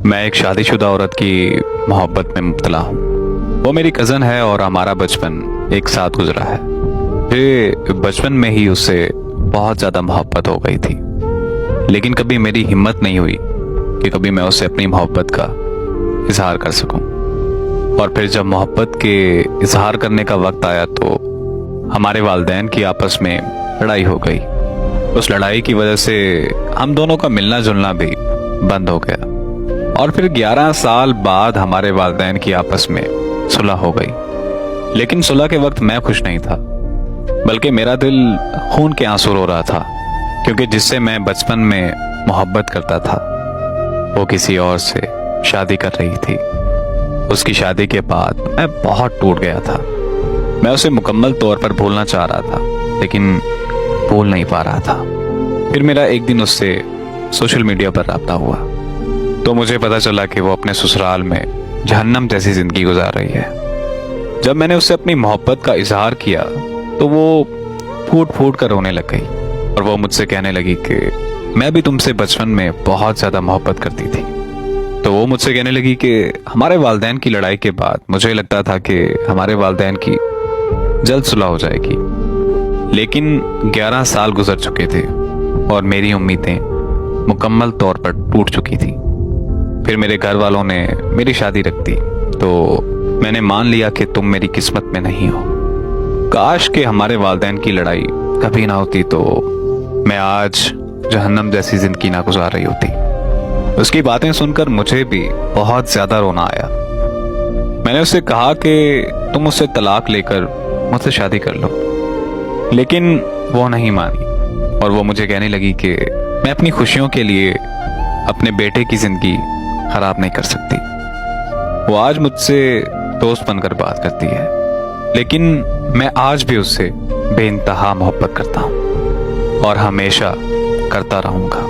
मैं एक शादीशुदा औरत की मोहब्बत में मुब्तला हूँ। वो मेरी कज़न है और हमारा बचपन एक साथ गुजरा है। मुझे बचपन में ही उससे बहुत ज़्यादा मोहब्बत हो गई थी, लेकिन कभी मेरी हिम्मत नहीं हुई कि कभी मैं उससे अपनी मोहब्बत का इजहार कर सकूं। और फिर जब मोहब्बत के इजहार करने का वक्त आया तो हमारे वालिदैन की आपस में लड़ाई हो गई। उस लड़ाई की वजह से हम दोनों का मिलना जुलना भी बंद हो गया और फिर 11 साल बाद हमारे वालिदैन की आपस में सुलह हो गई। लेकिन सुलह के वक्त मैं खुश नहीं था, बल्कि मेरा दिल खून के आंसू रो रहा था, क्योंकि जिससे मैं बचपन में मोहब्बत करता था वो किसी और से शादी कर रही थी। उसकी शादी के बाद मैं बहुत टूट गया था। मैं उसे मुकम्मल तौर पर भूलना चाह रहा था, लेकिन भूल नहीं पा रहा था। फिर मेरा एक दिन उससे सोशल मीडिया पर राब्ता हुआ तो मुझे पता चला कि वो अपने ससुराल में जहन्नम जैसी जिंदगी गुजार रही है। जब मैंने उससे अपनी मोहब्बत का इजहार किया तो वो फूट फूट कर रोने लग गई और वो मुझसे कहने लगी कि मैं भी तुमसे बचपन में बहुत ज़्यादा मोहब्बत करती थी। तो वो मुझसे कहने लगी कि हमारे वालिदैन की लड़ाई के बाद मुझे लगता था कि हमारे वालिदैन की जल्द सुलह हो जाएगी, लेकिन 11 साल गुजर चुके थे और मेरी उम्मीदें मुकम्मल तौर पर टूट चुकी थी। फिर मेरे घर वालों ने मेरी शादी रख दी तो मैंने मान लिया कि तुम मेरी किस्मत में नहीं हो। काश कि हमारे वालिदैन की लड़ाई कभी ना होती तो मैं आज जहन्नम जैसी जिंदगी ना गुजार रही होती। उसकी बातें सुनकर मुझे भी बहुत ज्यादा रोना आया। मैंने उससे कहा कि तुम उससे तलाक लेकर मुझसे शादी कर लो, लेकिन वो नहीं मानी और वो मुझे कहने लगी कि मैं अपनी खुशियों के लिए अपने बेटे की जिंदगी खराब नहीं कर सकती। वो आज मुझसे दोस्त बनकर बात करती है, लेकिन मैं आज भी उससे बेइंतहा मोहब्बत करता हूँ और हमेशा करता रहूंगा।